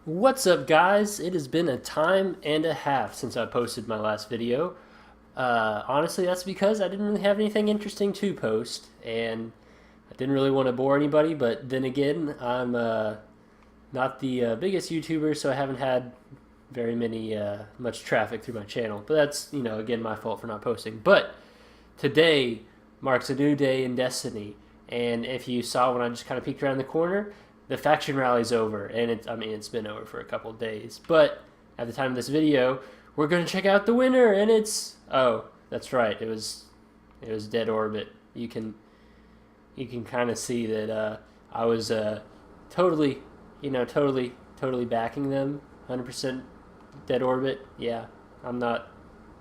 What's up, guys? It has been a time and a half since I posted my last video. Honestly, that's because I didn't really have anything interesting to post, and I didn't really want to bore anybody, but then again, I'm not the biggest YouTuber, so I haven't had very much traffic through my channel. But that's, again, my fault for not posting. But today marks a new day in Destiny, and if you saw when I just kind of peeked around the corner, the faction rally's over, and it's been over for a couple of days. But at the time of this video, we're gonna check out the winner, and oh, that's right, it was Dead Orbit. You can kind of see that I was totally, totally backing them, 100% Dead Orbit. Yeah, I'm not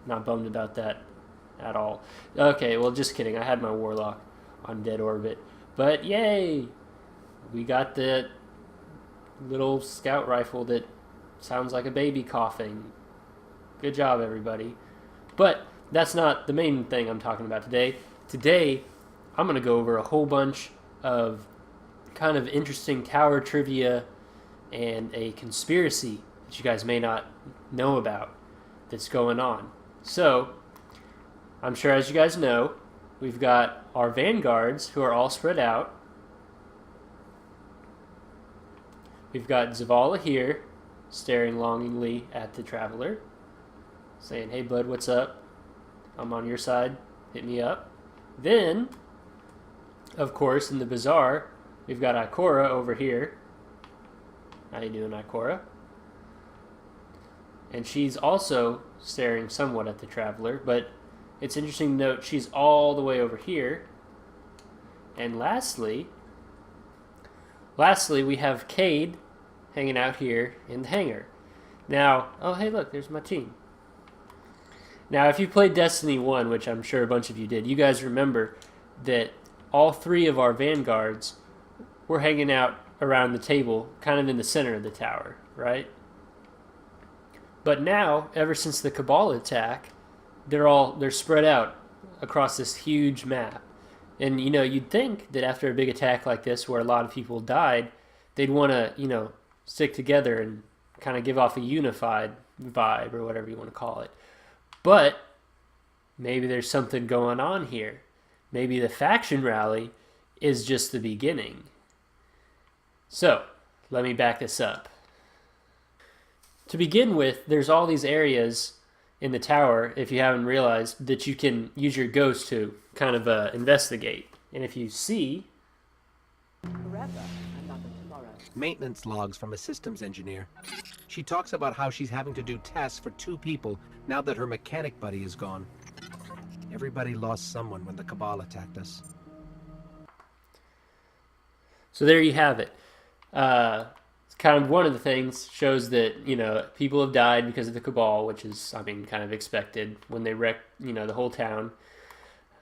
bummed about that at all. Okay, well, just kidding. I had my Warlock on Dead Orbit, but yay! We got the little scout rifle that sounds like a baby coughing. Good job, everybody. But that's not the main thing I'm talking about today. Today, I'm going to go over a whole bunch of kind of interesting tower trivia and a conspiracy that you guys may not know about that's going on. So, I'm sure as you guys know, we've got our Vanguards who are all spread out. We've got Zavala here, staring longingly at the Traveler, saying, "Hey bud, what's up? I'm on your side, hit me up." Then, of course, in the Bazaar, we've got Ikora over here. How you doing, Ikora? And she's also staring somewhat at the Traveler, but it's interesting to note she's all the way over here. And lastly, we have Cade hanging out here in the hangar. Now, oh hey look, there's my team. Now, if you played Destiny 1, which I'm sure a bunch of you did, you guys remember that all three of our Vanguards were hanging out around the table, kind of in the center of the tower, right? But now, ever since the Cabal attack, they're spread out across this huge map. And you'd think that after a big attack like this, where a lot of people died, they'd want to, stick together and kind of give off a unified vibe, or whatever you want to call it. But maybe there's something going on here. Maybe the faction rally is just the beginning. So, let me back this up. To begin with, there's all these areas in the tower, if you haven't realized, that you can use your ghost to kind of investigate. And if you see... Maintenance logs from a systems engineer. She talks about how she's having to do tasks for 2 people now that her mechanic buddy is gone. Everybody lost someone when the Cabal attacked us. So there you have it. It's kind of one of the things, shows that, people have died because of the Cabal, which is, kind of expected when they wreck, the whole town.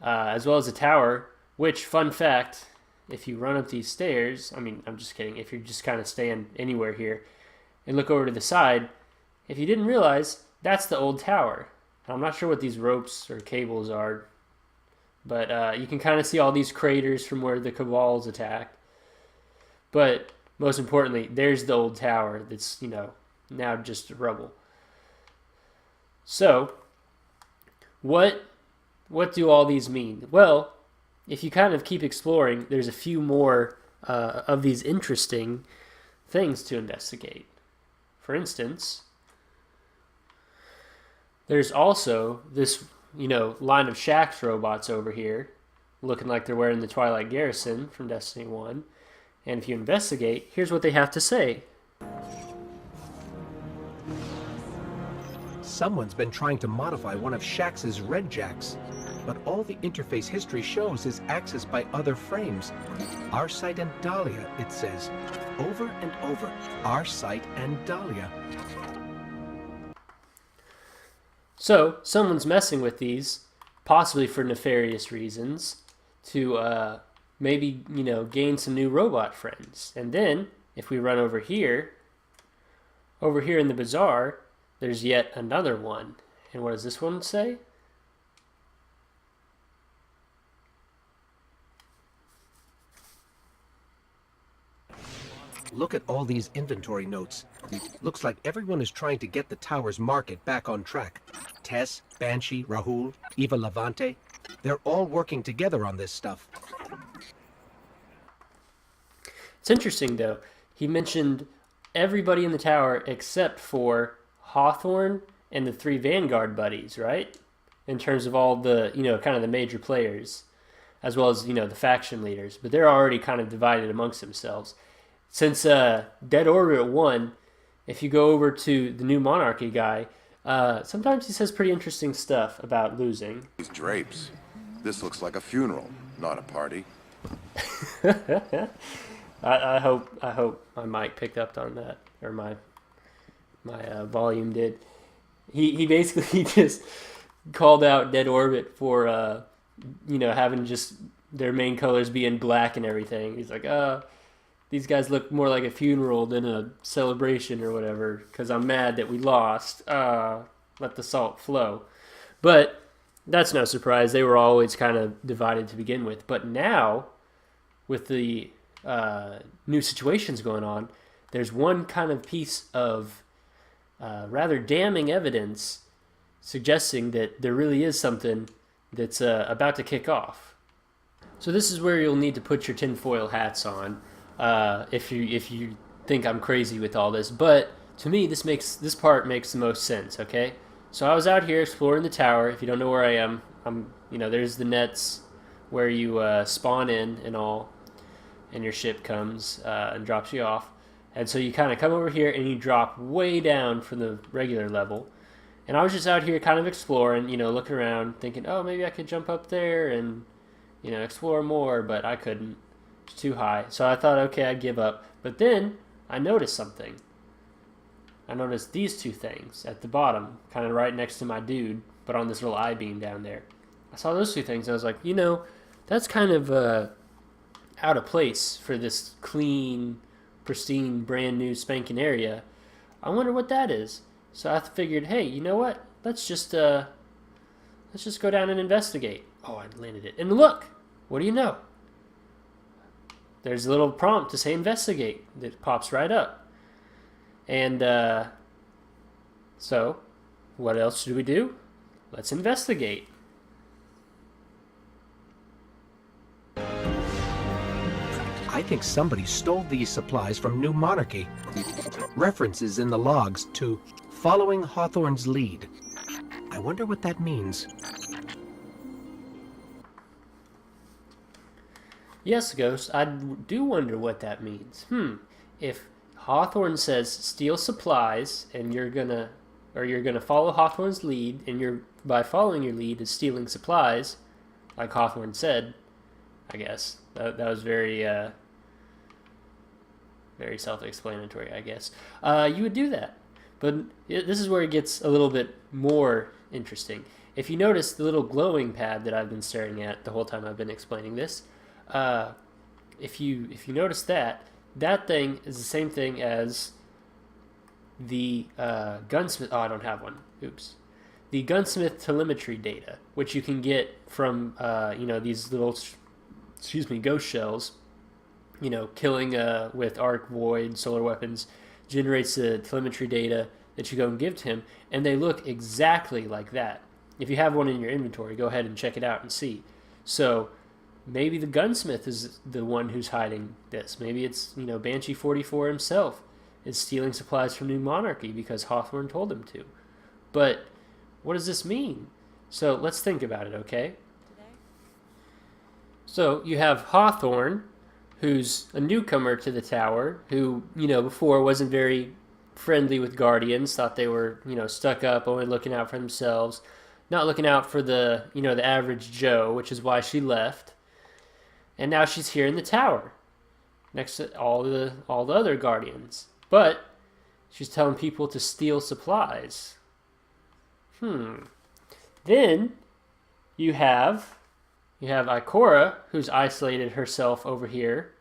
As well as the tower, which, fun fact, if you run up these stairs, I'm just kidding, if you're just kind of staying anywhere here and look over to the side, if you didn't realize, that's the old tower. I'm not sure what these ropes or cables are, but you can kind of see all these craters from where the Cabal's attacked. But most importantly, there's the old tower that's, now just rubble. So, what do all these mean? Well, if you kind of keep exploring, there's a few more of these interesting things to investigate. For instance, there's also this, line of Shaxx robots over here, looking like they're wearing the Twilight Garrison from Destiny 1. And if you investigate, here's what they have to say. Someone's been trying to modify one of Shaxx's red jacks, but all the interface history shows is accessed by other frames. Our site and Dahlia, it says. Over and over. Our site and Dahlia. So, someone's messing with these, possibly for nefarious reasons, to maybe, gain some new robot friends. And then, if we run over here in the Bazaar, there's yet another one. And what does this one say? Look at all these inventory notes. Looks like everyone is trying to get the tower's market back on track. Tess, Banshee, Rahul, Eva Levante, they're all working together on this stuff. It's interesting, though. He mentioned everybody in the tower except for Hawthorne and the 3 Vanguard buddies, right? In terms of all the, kind of the major players, as well as, the faction leaders. But they're already kind of divided amongst themselves. Since Dead Orbit 1, if you go over to the New Monarchy guy, sometimes he says pretty interesting stuff about losing. These drapes. This looks like a funeral, not a party. I hope my mic picked up on that, or my volume did. He basically just called out Dead Orbit for having just their main colors being black and everything. He's like, these guys look more like a funeral than a celebration or whatever, because I'm mad that we lost. Let the salt flow. But that's no surprise. They were always kind of divided to begin with. But now, with the new situations going on, there's one kind of piece of rather damning evidence suggesting that there really is something that's about to kick off. So this is where you'll need to put your tinfoil hats on if you think I'm crazy with all this. But to me, this part makes the most sense. Okay, so I was out here exploring the tower. If you don't know where I am, there's the nets where you spawn in and all. And your ship comes and drops you off. And so you kind of come over here and you drop way down from the regular level. And I was just out here kind of exploring, looking around, thinking, oh, maybe I could jump up there and, explore more, but I couldn't. It's too high. So I thought, okay, I'd give up. But then I noticed something. I noticed these 2 things at the bottom, kind of right next to my dude, but on this little I-beam down there. I saw those 2 things and I was like, that's kind of out of place for this clean, pristine, brand new spanking area. I wonder what that is. So I figured, hey, you know what? Let's just go down and investigate. Oh, I landed it. And look, what do you know? There's a little prompt to say investigate that pops right up. And so, what else should we do? Let's investigate. I think somebody stole these supplies from New Monarchy. References in the logs to following Hawthorne's lead. I wonder what that means. Yes, Ghost, I do wonder what that means. If Hawthorne says steal supplies and you're gonna follow Hawthorne's lead, and by following your lead is stealing supplies, like Hawthorne said, I guess. That was very very self-explanatory, I guess. You would do that. But this is where it gets a little bit more interesting. If you notice the little glowing pad that I've been staring at the whole time I've been explaining this, if you notice that thing is the same thing as the gunsmith. Oh, I don't have one. Oops. The gunsmith telemetry data, which you can get from these little ghost shells. Killing with arc, void, solar weapons generates the telemetry data that you go and give to him, and they look exactly like that. If you have one in your inventory, go ahead and check it out and see. So maybe the gunsmith is the one who's hiding this. Maybe it's Banshee 44 himself is stealing supplies from New Monarchy because Hawthorne told him to. But what does this mean? So let's think about it, okay? So you have Hawthorne, who's a newcomer to the tower, who, before wasn't very friendly with Guardians, thought they were, stuck up, only looking out for themselves, not looking out for the, the average Joe, which is why she left. And now she's here in the tower, next to all the other Guardians. But she's telling people to steal supplies. Then you have Ikora, who's isolated herself over here,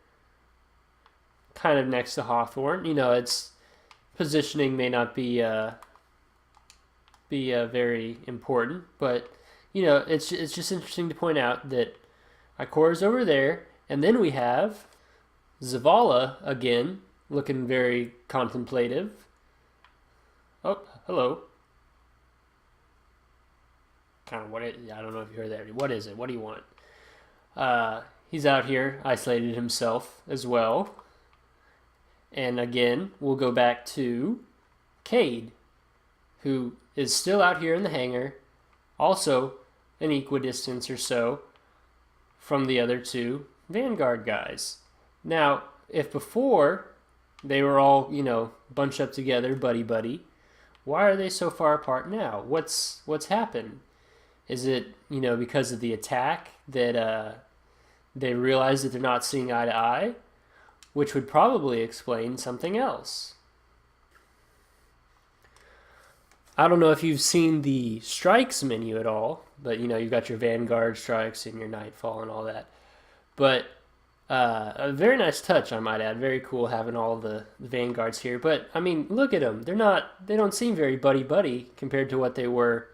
kind of next to Hawthorne. Its positioning may not be very important, but it's just interesting to point out that Ikora's over there, and then we have Zavala again looking very contemplative. Oh, hello. Kind of I don't know if you heard that. What is it? What do you want? He's out here, isolated himself as well. And again, we'll go back to Cade, who is still out here in the hangar, also an equidistance or so from the other two Vanguard guys. Now, if before they were all, bunched up together, buddy, why are they so far apart now? What's happened? Is it, because of the attack that they realize that they're not seeing eye to eye? Which would probably explain something else. I don't know if you've seen the strikes menu at all, but you've got your Vanguard strikes and your Nightfall and all that. But a very nice touch, I might add. Very cool having all the Vanguards here. But I mean, look at them. They don't seem very buddy compared to what they were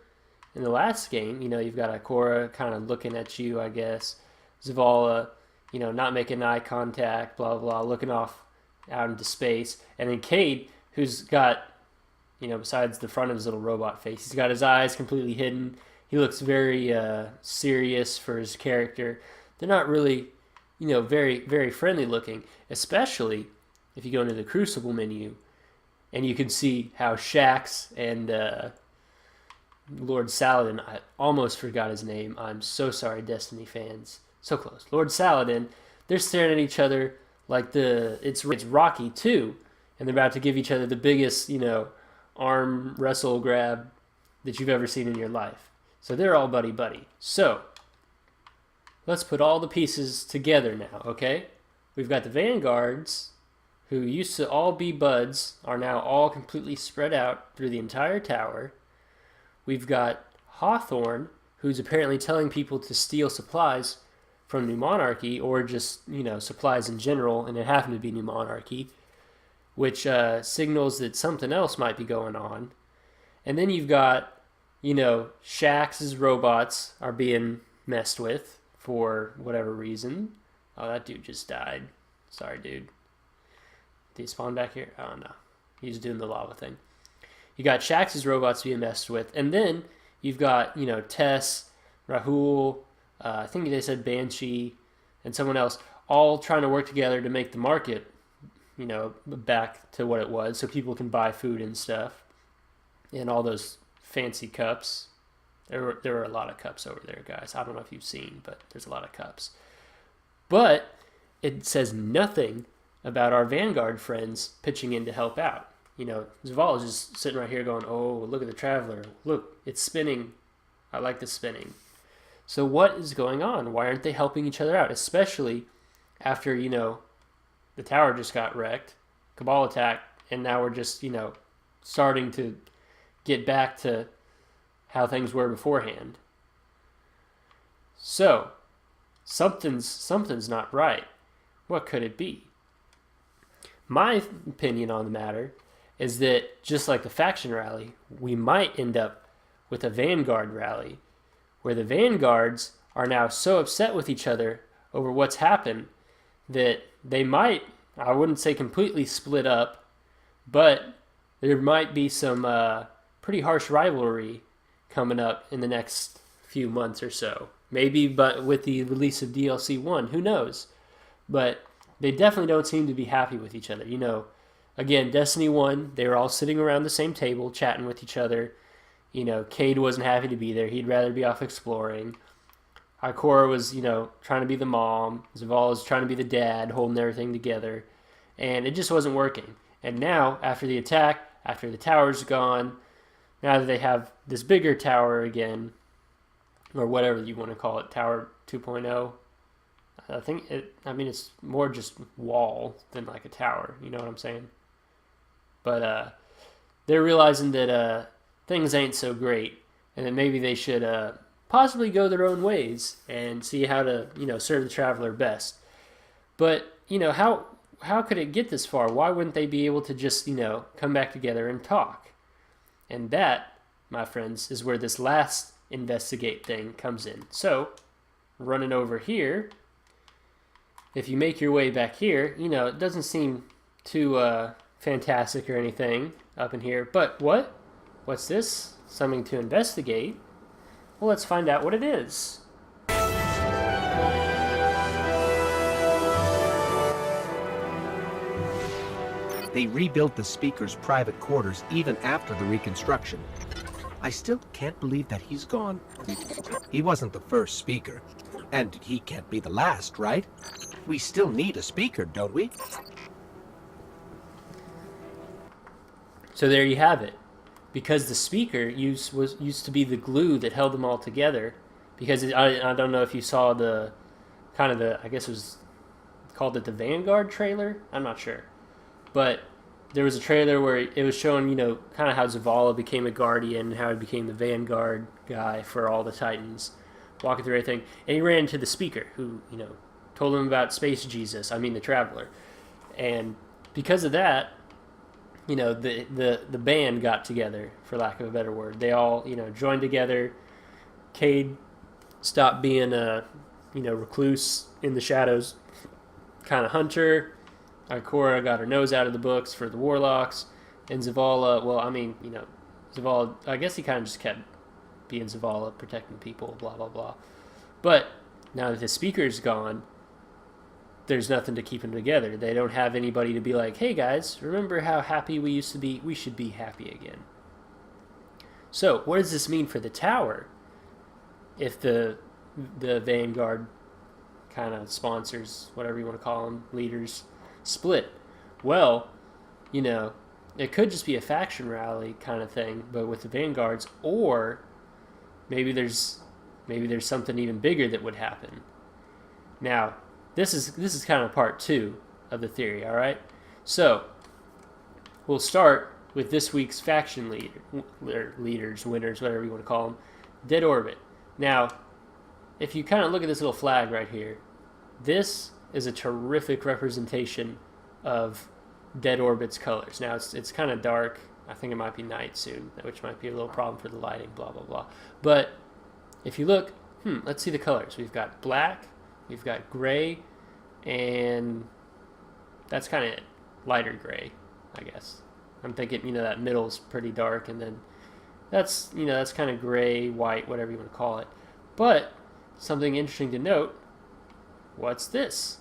in the last game. You've got Ikora kind of looking at you, I guess. Zavala, not making eye contact, blah, blah, looking off out into space. And then Cade, who's got, besides the front of his little robot face, he's got his eyes completely hidden. He looks very serious for his character. They're not really, very, very friendly looking, especially if you go into the Crucible menu and you can see how Shax and Lord Saladin, I almost forgot his name. I'm so sorry, Destiny fans. So close. Lord Saladin, they're staring at each other like it's Rocky 2, and they're about to give each other the biggest, arm wrestle grab that you've ever seen in your life. So they're all buddy. So let's put all the pieces together now, okay? We've got the Vanguards, who used to all be buds, are now all completely spread out through the entire tower. We've got Hawthorne, who's apparently telling people to steal supplies from New Monarchy, or just, supplies in general, and it happened to be New Monarchy, which signals that something else might be going on. And then you've got, Shax's robots are being messed with for whatever reason. Oh, that dude just died. Sorry, dude. Did he spawn back here? Oh, no. He's doing the lava thing. You got Shax's robots being messed with, and then you've got, Tess, Rahul, I think they said Banshee, and someone else, all trying to work together to make the market, back to what it was, so people can buy food and stuff, and all those fancy cups. There were a lot of cups over there, guys. I don't know if you've seen, but there's a lot of cups. But it says nothing about our Vanguard friends pitching in to help out. Zavala is just sitting right here going, oh, look at the Traveler. Look, it's spinning. I like the spinning. So what is going on? Why aren't they helping each other out? Especially after, the tower just got wrecked, Cabal attack, and now we're just, starting to get back to how things were beforehand. So, something's not right. What could it be? My opinion on the matter is that, just like the faction rally, we might end up with a Vanguard rally, where the Vanguards are now so upset with each other over what's happened that they might, I wouldn't say completely split up, but there might be some pretty harsh rivalry coming up in the next few months or so. Maybe, but with the release of DLC 1, who knows? But they definitely don't seem to be happy with each other. Again, Destiny 1, they were all sitting around the same table, chatting with each other. Cade wasn't happy to be there. He'd rather be off exploring. Ikora was, trying to be the mom. Zavala was trying to be the dad, holding everything together. And it just wasn't working. And now, after the attack, after the tower's gone, now that they have this bigger tower again, or whatever you want to call it, Tower 2.0, I think it's more just wall than like a tower. You know what I'm saying? But they're realizing that things ain't so great, and that maybe they should possibly go their own ways and see how to, serve the Traveler best. But, how could it get this far? Why wouldn't they be able to just, come back together and talk? And that, my friends, is where this last investigate thing comes in. So, running over here, if you make your way back here, it doesn't seem too fantastic or anything up in here. But what? What's this? Something to investigate? Well, let's find out what it is. They rebuilt the Speaker's private quarters even after the reconstruction. I still can't believe that he's gone. He wasn't the first Speaker, and he can't be the last, right? We still need a Speaker, don't we? So there you have it. Because the Speaker used to be the glue that held them all together. Because I don't know if you saw the I guess it was called the Vanguard trailer. I'm not sure, but there was a trailer where it was showing, kind of how Zavala became a Guardian, how he became the Vanguard guy for all the Titans, walking through everything. And he ran into the Speaker, who, told him about Space Jesus, the Traveler. And because of that, the band got together, for lack of a better word. They all, joined together. Cade stopped being a, recluse in the shadows kind of hunter. Ikora got her nose out of the books for the Warlocks. And Zavala, Zavala, I guess he kind of just kept being Zavala, protecting people, blah, blah, blah. But now that the Speaker's gone, there's nothing to keep them together. They don't have anybody to be like, hey guys, remember how happy we used to be? We should be happy again. So, what does this mean for the tower? If the Vanguard kind of sponsors, whatever you want to call them, leaders, split. Well, it could just be a faction rally kind of thing, but with the Vanguards, or maybe there's something even bigger that would happen. Now, this is kind of part 2 of the theory, all right? So, we'll start with this week's faction leaders, winners, whatever you want to call them, Dead Orbit. Now, if you kind of look at this little flag right here, this is a terrific representation of Dead Orbit's colors. Now, it's kind of dark. I think it might be night soon, which might be a little problem for the lighting, blah, blah, blah. But if you look, let's see the colors. We've got black, we've got gray, and that's kind of lighter gray, I guess. I'm thinking, that middle's pretty dark, and then that's kind of gray, white, whatever you want to call it. But something interesting to note, what's this?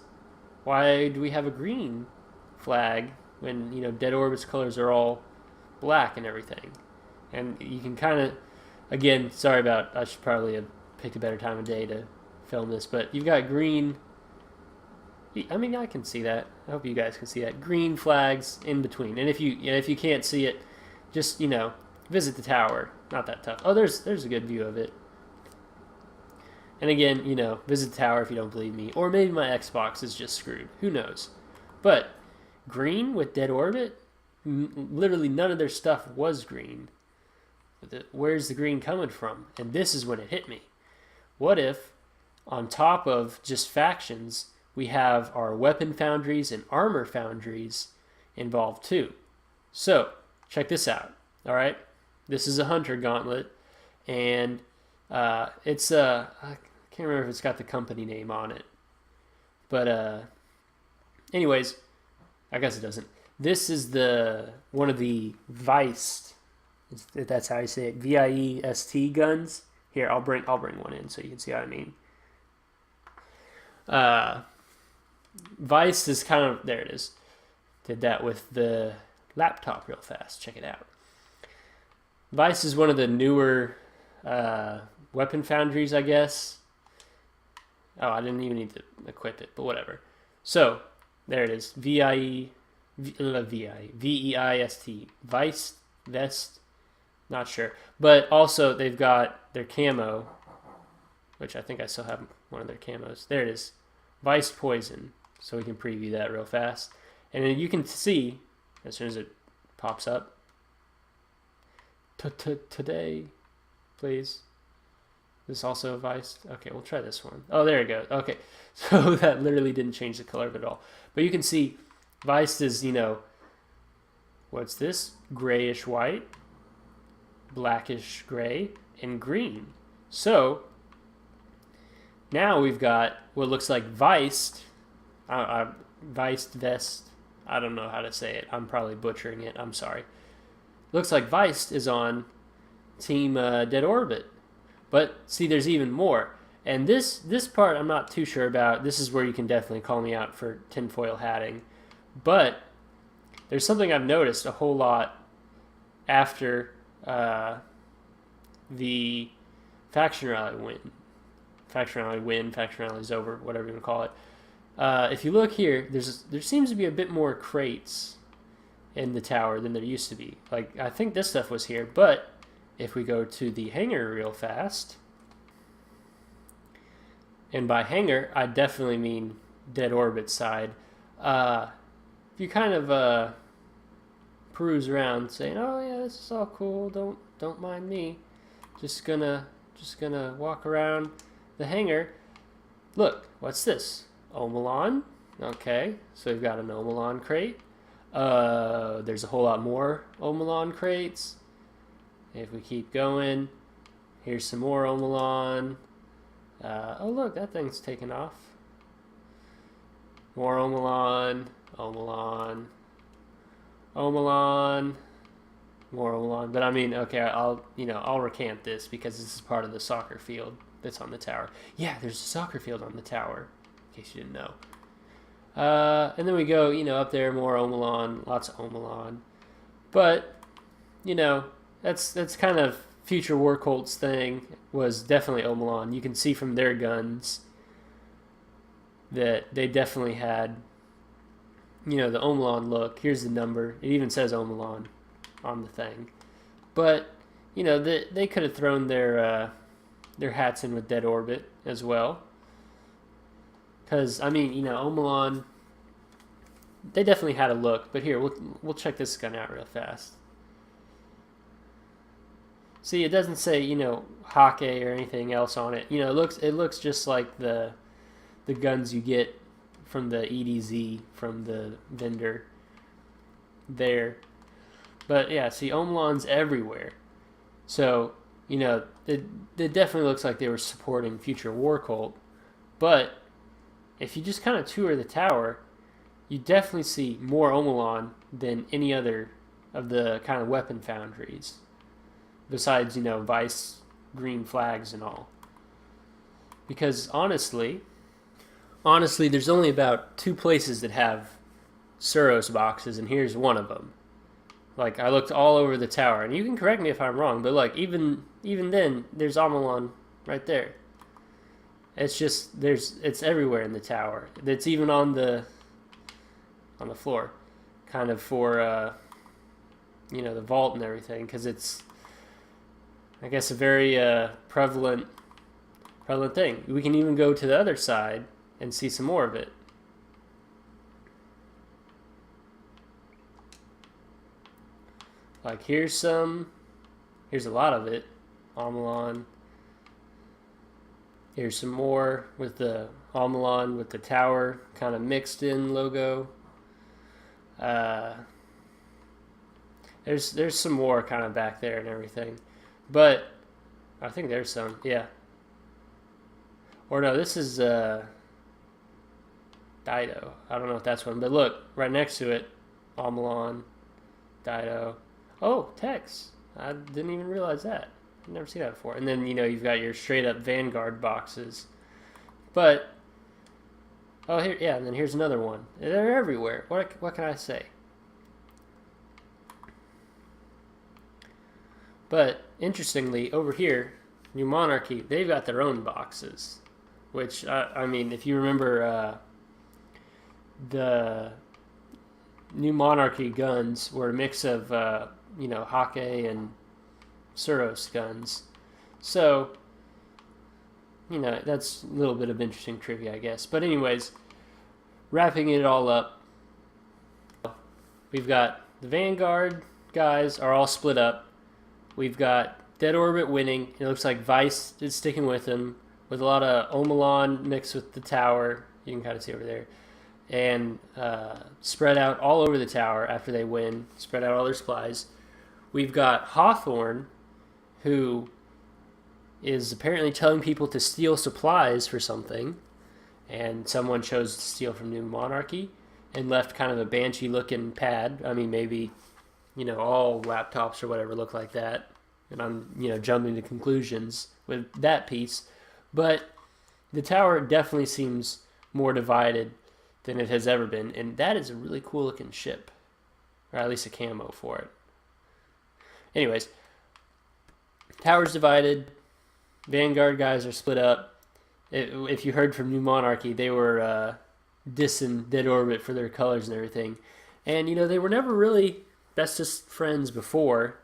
Why do we have a green flag when, Dead Orbit's colors are all black and everything? And you can kind of, again, I should probably have picked a better time of day to film this, but you've got green. I can see that. I hope you guys can see that. Green flags in between. And if you can't see it, just, visit the tower. Not that tough. Oh, there's a good view of it. And again, visit the tower if you don't believe me. Or maybe my Xbox is just screwed. Who knows? But green with Dead Orbit, literally none of their stuff was green. Where's the green coming from? And this is when it hit me. What if, on top of just factions, we have our weapon foundries and armor foundries involved too? So, check this out. All right? This is a Hunter Gauntlet, and it's I can't remember if it's got the company name on it, but anyways, I guess it doesn't. This is one of the Viest, if that's how you say it, Viest guns. Here, I'll bring one in so you can see what I mean. Viest is kind of, there it is. Did that with the laptop real fast. Check it out. Viest is one of the newer weapon foundries, I guess. Oh, I didn't even need to equip it, but whatever. So, there it is. V-I-E, V-E-I-S-T. Vest, not sure. But also, they've got their camo, which I think I still have one of their camos. There it is. Vice Poison. So we can preview that real fast. And then you can see, as soon as it pops up, today, please. This also a Vice? Okay, we'll try this one. Oh, there it goes. Okay, so that literally didn't change the color of it at all. But you can see Vice is, what's this? Grayish white, blackish gray, and green. So now we've got what looks like Vice vest, I don't know how to say it. I'm probably butchering it. I'm sorry. Looks like Weist is on Team Dead Orbit. But see, there's even more. And this part I'm not too sure about. This is where you can definitely call me out for tinfoil hatting. But there's something I've noticed a whole lot after the faction rally win. Faction rally's over, whatever you want to call it. If you look here, there seems to be a bit more crates in the tower than there used to be. Like, I think this stuff was here, but if we go to the hangar real fast, and by hangar, I definitely mean Dead Orbit side. If you kind of peruse around, saying, "Oh yeah, this is all cool. Don't mind me. Just gonna walk around the hangar." Look, what's this? Omelon. Okay, so we've got an Omelon crate. There's a whole lot more Omelon crates. If we keep going, here's some more Omelon. Oh look, that thing's taken off. More Omelon, Omelon, Omelon, more Omelon. But I mean, okay, I'll recant this because this is part of the soccer field that's on the tower. Yeah, there's a soccer field on the tower, in case you didn't know. And then we go, up there, more Omelon, lots of Omelon. But, that's kind of future War Colt's thing, was definitely Omelon. You can see from their guns that they definitely had, the Omelon look. Here's the number. It even says Omelon on the thing. But, they could have thrown their hats in with Dead Orbit as well. Because, I mean, Omelon, they definitely had a look. But here, we'll check this gun out real fast. See, it doesn't say, Hake or anything else on it. It looks just like the guns you get from the EDZ, from the vendor there. But, yeah, see, Omelon's everywhere. So, it definitely looks like they were supporting future War Cult. But if you just kind of tour the tower, you definitely see more Omelon than any other of the kind of weapon foundries. Besides, Vice, green flags and all. Because honestly, there's only about 2 places that have Suros boxes, and here's one of them. Like, I looked all over the tower, and you can correct me if I'm wrong, but like, even then, there's Omelon right there. It's just, it's everywhere in the tower. It's even on the floor, kind of for, the vault and everything, because it's, I guess, a very prevalent thing. We can even go to the other side and see some more of it. Like, here's a lot of it. Omelon. Here's some more with the Omelon with the tower kind of mixed in logo. There's some more kind of back there and everything. But I think there's some, yeah. Or no, this is Dido. I don't know if that's one, but look, right next to it, Omelon, Dido. Oh, Tex. I didn't even realize that. I've never seen that before. And then, you've got your straight up Vanguard boxes. But, oh, here, yeah, and then here's another one. They're everywhere. What can I say? But, interestingly, over here, New Monarchy, they've got their own boxes. Which, I mean, if you remember, the New Monarchy guns were a mix of, Hake and Suros guns. So, that's a little bit of interesting trivia, I guess. But anyways, wrapping it all up, we've got the Vanguard guys are all split up. We've got Dead Orbit winning. It looks like Vice is sticking with him, with a lot of Omelon mixed with the tower. You can kind of see over there. And spread out all over the tower after they win. Spread out all their supplies. We've got Hawthorne, who is apparently telling people to steal supplies for something. And someone chose to steal from New Monarchy. and left kind of a banshee looking pad. I mean, maybe, all laptops or whatever look like that. And I'm, jumping to conclusions with that piece. But the tower definitely seems more divided than it has ever been. And that is a really cool looking ship. Or at least a camo for it. Anyways, tower's divided. Vanguard guys are split up. If you heard from New Monarchy, they were dissing Dead Orbit for their colors and everything. And, they were never really bestest friends before.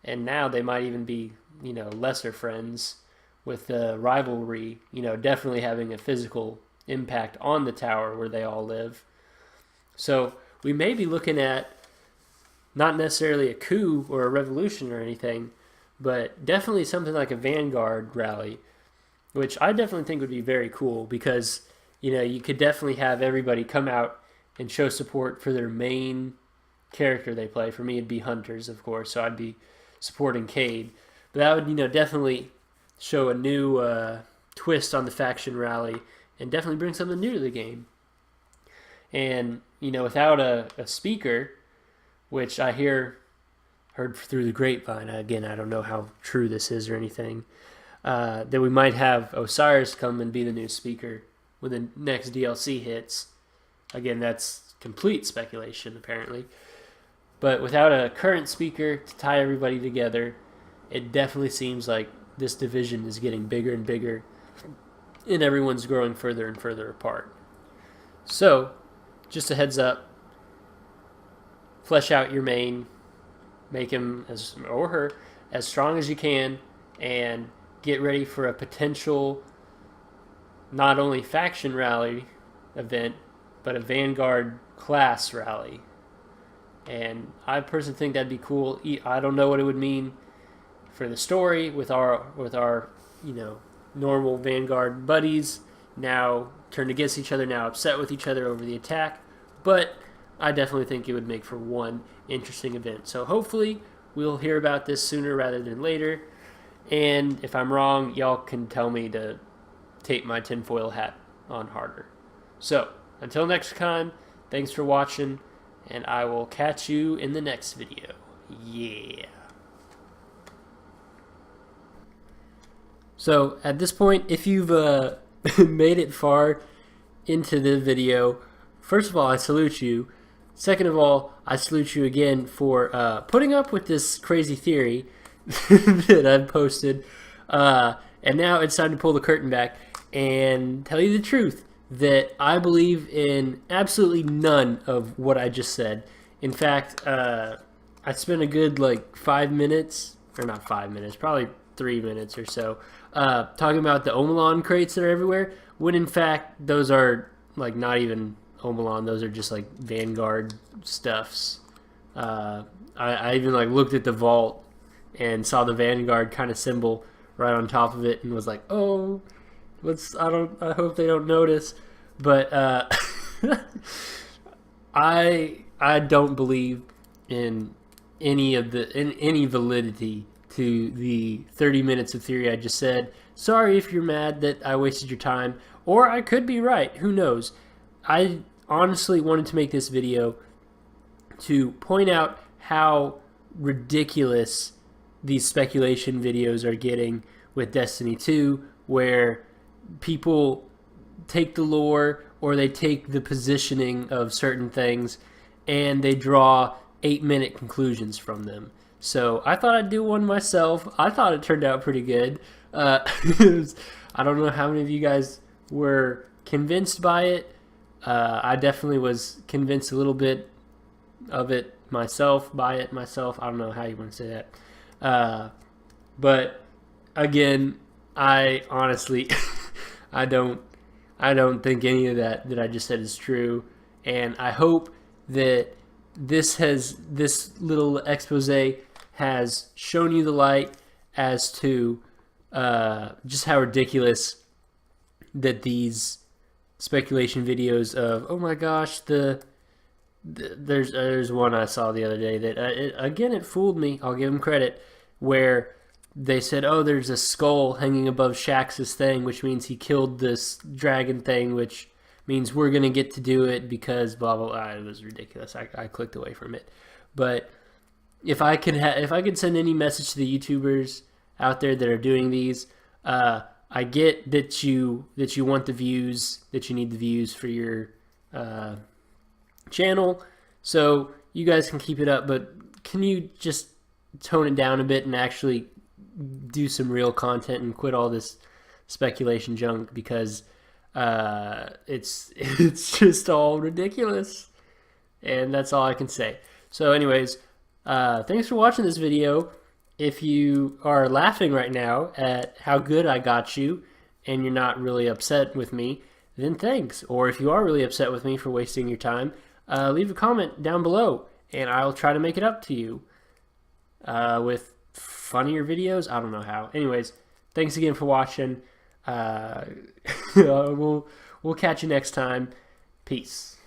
And now they might even be, lesser friends with the rivalry, definitely having a physical impact on the tower where they all live. So we may be looking at not necessarily a coup or a revolution or anything, but definitely something like a Vanguard rally, which I definitely think would be very cool because, you could definitely have everybody come out and show support for their main character they play. For me, it'd be Hunters, of course, so I'd be supporting Cade. But that would, definitely show a new twist on the faction rally and definitely bring something new to the game. And, without a speaker, which I heard through the grapevine, again, I don't know how true this is or anything, that we might have Osiris come and be the new speaker when the next DLC hits. Again, that's complete speculation, apparently. But without a current speaker to tie everybody together, it definitely seems like this division is getting bigger and bigger, and everyone's growing further and further apart. So, just a heads up, flesh out your main, make him or her as strong as you can, and get ready for a potential not only faction rally event, but a Vanguard class rally. And I personally think that'd be cool. I don't know what it would mean for the story with our normal Vanguard buddies now turned against each other, now upset with each other over the attack, but I definitely think it would make for one interesting event. So hopefully we'll hear about this sooner rather than later. And if I'm wrong, y'all can tell me to tape my tinfoil hat on harder. So until next time, thanks for watching, and I will catch you in the next video. Yeah. So at this point, if you've made it far into the video, first of all, I salute you. Second of all, I salute you again for putting up with this crazy theory that I've posted. And now it's time to pull the curtain back and tell you the truth, that I believe in absolutely none of what I just said. In fact, I spent a good 5 minutes, or not 5 minutes, probably 3 minutes or so, talking about the Omelon crates that are everywhere, when in fact those are not even Omelon, those are just Vanguard stuffs. I even looked at the vault and saw the Vanguard kind of symbol right on top of it and was like, oh, I hope they don't notice. But I don't believe in any validity to the 30 minutes of theory I just said. Sorry if you're mad that I wasted your time, or I could be right, who knows. I honestly wanted to make this video to point out how ridiculous these speculation videos are getting with Destiny 2, where people take the lore or they take the positioning of certain things and they draw 8-minute conclusions from them. So I thought I'd do one myself. I thought it turned out pretty good. I don't know how many of you guys were convinced by it. I definitely was convinced a little bit of it myself, by it myself. I don't know how you want to say that. But again, I honestly, I don't think any of that I just said is true. And I hope that this little expose has shown you the light as to just how ridiculous that these speculation videos of, oh my gosh, there's one I saw the other day that it fooled me. I'll give them credit, where they said, oh, there's a skull hanging above Shax's thing, which means he killed this dragon thing, which means we're gonna get to do it because blah blah blah. It was ridiculous. I clicked away from it. But if I could send any message to the YouTubers out there that are doing these, I get that you want the views, that you need the views for your channel, so you guys can keep it up. But can you just tone it down a bit and actually do some real content and quit all this speculation junk, because it's just all ridiculous, and that's all I can say. So anyways, thanks for watching this video. If you are laughing right now at how good I got you and you're not really upset with me, then thanks. Or if you are really upset with me for wasting your time, leave a comment down below and I'll try to make it up to you with funnier videos. I don't know how. Anyways, thanks again for watching. We'll catch you next time. Peace.